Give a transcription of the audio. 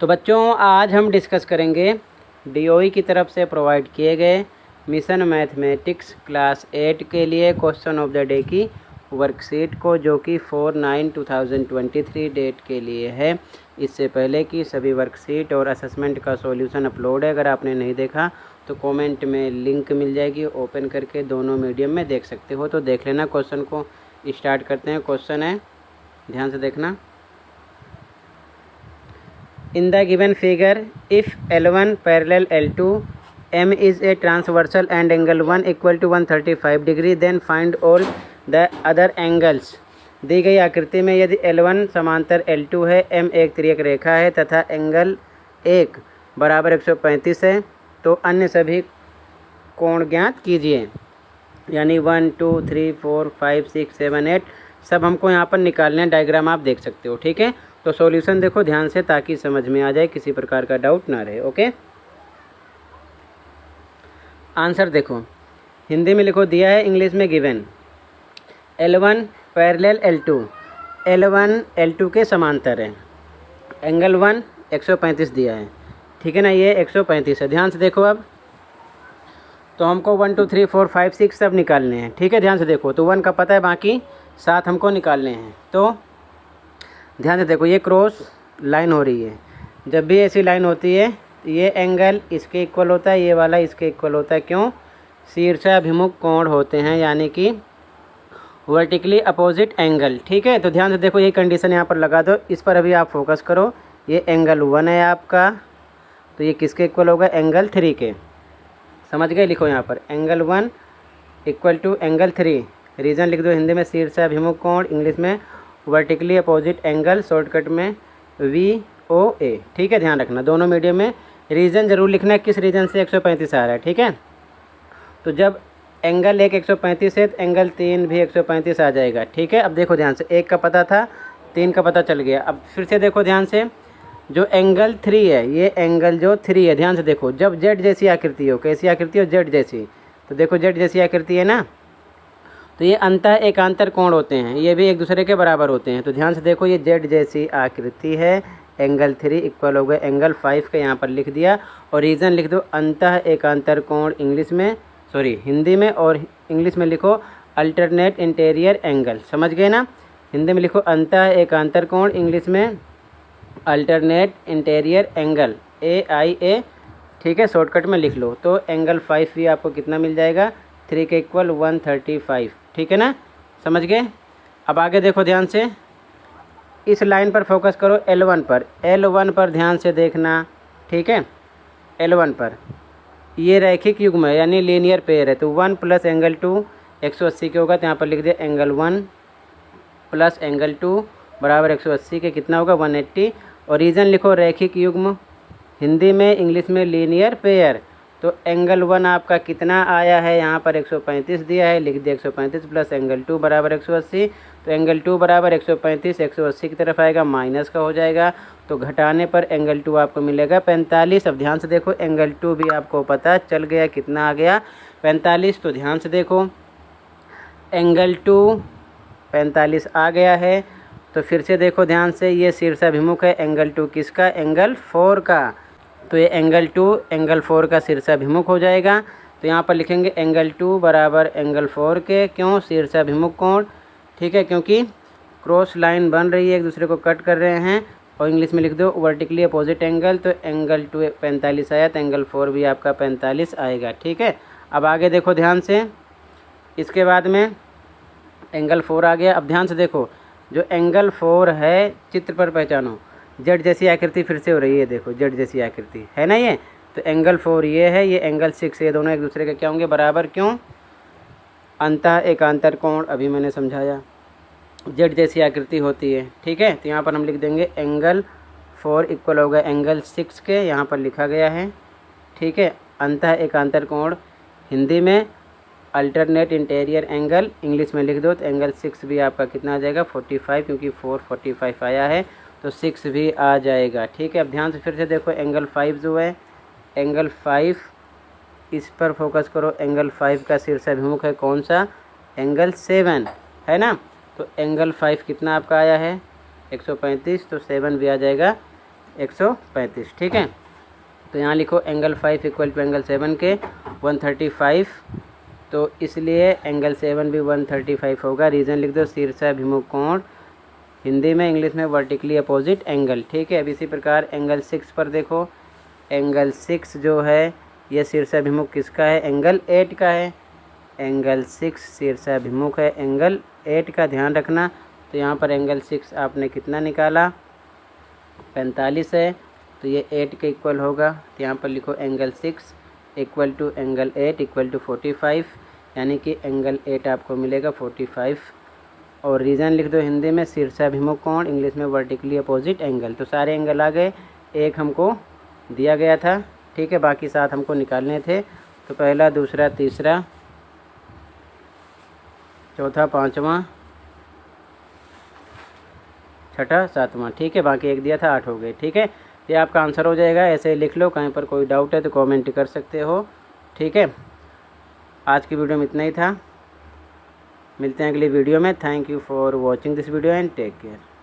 तो बच्चों आज हम डिस्कस करेंगे डीओई की तरफ से प्रोवाइड किए गए मिशन मैथमेटिक्स क्लास 8 के लिए क्वेश्चन ऑफ द डे की वर्कशीट को, जो कि 4/9/2023 डेट के लिए है। इससे पहले कि सभी वर्कशीट और असेसमेंट का सॉल्यूशन अपलोड है, अगर आपने नहीं देखा तो कमेंट में लिंक मिल जाएगी, ओपन करके दोनों मीडियम में देख सकते हो, तो देख लेना। क्वेश्चन को स्टार्ट करते हैं। क्वेश्चन है, ध्यान से देखना। In the given figure, if L1 parallel L2, M is a transversal and angle 1 equal to 135 degree, then find all the other angles। दी गई आकृति में यदि L1 समांतर L2 है, M एक तिर्यक रेखा है तथा एंगल 1 बराबर 135 है, तो अन्य सभी कोण ज्ञात कीजिए। यानी 1 2 3 4 5 6 7 8 सब हमको यहाँ पर निकालने हैं। डायग्राम आप देख सकते हो, ठीक है। तो सॉल्यूशन देखो ध्यान से, ताकि समझ में आ जाए, किसी प्रकार का डाउट ना रहे। ओके, आंसर देखो, हिंदी में लिखो, दिया है, इंग्लिश में given. L1 parallel L2, L1 L2 के समांतर है, एंगल 1 135 दिया है, ठीक है ना। ये 135 है। ध्यान से देखो, अब तो हमको 1 2 3 4 5 6 सब निकालने हैं, ठीक है। ध्यान से देखो, तो 1 का पता है, बाकी 7 हमको निकालने हैं। तो ध्यान से देखो, ये क्रॉस लाइन हो रही है। जब भी ऐसी लाइन होती है, ये एंगल इसके इक्वल होता है, ये वाला इसके इक्वल होता है। क्यों? शीर्षाभिमुख कोण होते हैं, यानी कि वर्टिकली अपोजिट एंगल, ठीक है। तो ध्यान से देखो, ये कंडीशन यहाँ पर लगा दो, इस पर अभी आप फोकस करो। ये एंगल 1 है आपका, तो ये किसके इक्वल होगा? एंगल 3 के। समझ गए? लिखो यहाँ पर angle 1 equal to angle 3। Reason लिख दो हिंदी में शीर्षाभिमुख कोण, इंग्लिश में वर्टिकली अपोजिट एंगल, शॉर्टकट में VOA, ठीक है। ध्यान रखना, दोनों मीडियम में रीजन जरूर लिखना है, किस रीजन से 135 आ रहा है, ठीक है। तो जब एंगल 1 135 है, तो एंगल 3 भी 135 आ जाएगा, ठीक है। अब देखो ध्यान से, 1 का पता था, 3 का पता चल गया। अब फिर से देखो ध्यान से, जो एंगल 3 है, ये एंगल जो 3 है, ध्यान से देखो, जब जेड जैसी आकृति हो, कैसी आकृति हो? जेड जैसी। तो देखो जेड जैसी आकृति है ना, तो ये अंतः एकांतर कोण होते हैं, ये भी एक दूसरे के बराबर होते हैं। तो ध्यान से देखो, ये जेड जैसी आकृति है, एंगल 3 इक्वल हो गए एंगल 5 का, यहाँ पर लिख दिया। और रीजन लिख दो अंतः एकांतर कोण, इंग्लिश में, सॉरी हिंदी में, और इंग्लिश में लिखो अल्टरनेट इंटीरियर एंगल। समझ गए ना? हिंदी में लिखो अंतः एकांतर कोण, इंग्लिश में अल्टरनेट इंटीरियर एंगल, AIA, ठीक है। शॉर्टकट में लिख लो। तो एंगल 5 भी आपको कितना मिल जाएगा? 3 के इक्वल 135, ठीक है ना। समझ गए? अब आगे देखो ध्यान से, इस लाइन पर फोकस करो, L1 पर। L1 पर ध्यान से देखना, ठीक है। L1 पर ये रैखिक युग्म है, यानी लीनियर पेयर है। तो 1 प्लस एंगल 2 180 के होगा, तो यहाँ पर लिख दिया एंगल 1 प्लस एंगल 2 बराबर 180 के कितना होगा? 180। और रीजन लिखो रैखिक युग्म, हिंदी में, इंग्लिश में लीनियर पेयर। तो एंगल 1 आपका कितना आया है? यहाँ पर 135 दिया है, लिख दिया 135 प्लस एंगल 2 बराबर 180। तो एंगल 2 बराबर 135, 180 की तरफ आएगा, माइनस का हो जाएगा, तो घटाने पर एंगल 2 आपको मिलेगा 45। अब ध्यान से देखो, एंगल 2 भी आपको पता चल गया, कितना आ गया? 45। तो ध्यान से देखो, एंगल 2 45 आ गया है। तो फिर से देखो ध्यान से, ये शीर्षाभिमुख है, एंगल 2 किसका? एंगल 4 का। तो ये एंगल 2 एंगल 4 का शीर्षाभिमुख हो जाएगा। तो यहाँ पर लिखेंगे एंगल 2 बराबर एंगल 4 के। क्यों? शीर्षाभिमुख कोण, ठीक है, क्योंकि क्रॉस लाइन बन रही है, एक दूसरे को कट कर रहे हैं। और इंग्लिश में लिख दो वर्टिकली अपोजिट एंगल। तो एंगल 2 45 आया, तो एंगल 4 भी आपका 45 आएगा, ठीक है। अब आगे देखो ध्यान से, इसके बाद में एंगल 4 आ गया। अब ध्यान से देखो, जो एंगल 4 है, चित्र पर पहचानो, जेड जैसी आकृति फिर से हो रही है, देखो जेड जैसी आकृति है ना ये। तो एंगल 4 ये है, ये एंगल 6, ये दोनों एक दूसरे के क्या होंगे? बराबर। क्यों? अंतः एकांतर कोण, अभी मैंने समझाया, जेड जैसी आकृति होती है, ठीक है। तो यहाँ पर हम लिख देंगे एंगल 4 इक्वल होगा एंगल 6 के, यहाँ पर लिखा गया है, ठीक है। अंतः एकांतर कोण, हिंदी में अल्टरनेट इंटीरियर एंगल, इंग्लिश में लिख दो। तो एंगल 6 भी आपका कितना आ जाएगा? 45, क्योंकि 4 45 आया है, तो 6 भी आ जाएगा, ठीक है। अब ध्यान से फिर से देखो, एंगल 5 जो है, एंगल 5, इस पर फोकस करो। एंगल 5 का शीर्षाभिमुख है कौन सा? एंगल 7, है ना। तो एंगल 5 कितना आपका आया है? 135, तो 7 भी आ जाएगा 135, ठीक है। तो यहाँ लिखो एंगल 5 इक्वल टू एंगल 7 के 135, तो इसलिए एंगल 7 भी 135 होगा। रीज़न लिख दो, शीर्षाभिमुख कोण, हिंदी में इंग्लिश में वर्टिकली अपोजिट एंगल, ठीक है। अब इसी प्रकार एंगल 6 पर देखो, एंगल 6 जो है ये शीर्षाभिमुख किसका है, एंगल 8 का है। एंगल 6 शीर्षाभिमुख है एंगल 8 का, ध्यान रखना। तो यहाँ पर एंगल 6 आपने कितना निकाला, 45 है, तो ये 8 के इक्वल होगा। तो यहाँ पर लिखो angle 6 equal to angle 8 equal to 45, यानी कि एंगल 8 आपको मिलेगा 45। और रीज़न लिख दो हिंदी में, शीर्षाभिमुख कोण, इंग्लिश में वर्टिकली अपोजिट एंगल। तो सारे एंगल आ गए, एक हमको दिया गया था, ठीक है, बाकी 7 हमको निकालने थे। तो पहला, दूसरा, तीसरा, चौथा, पाँचवा, छठा, सातवां, ठीक है, बाकी एक दिया था, 8 हो गए, ठीक है। ये आपका आंसर हो जाएगा, ऐसे ही लिख लो। कहीं पर कोई डाउट है तो कमेंट कर सकते हो, ठीक है। आज की वीडियो में इतना ही था, मिलते हैं अगली वीडियो में। Thank you for watching this video and take care.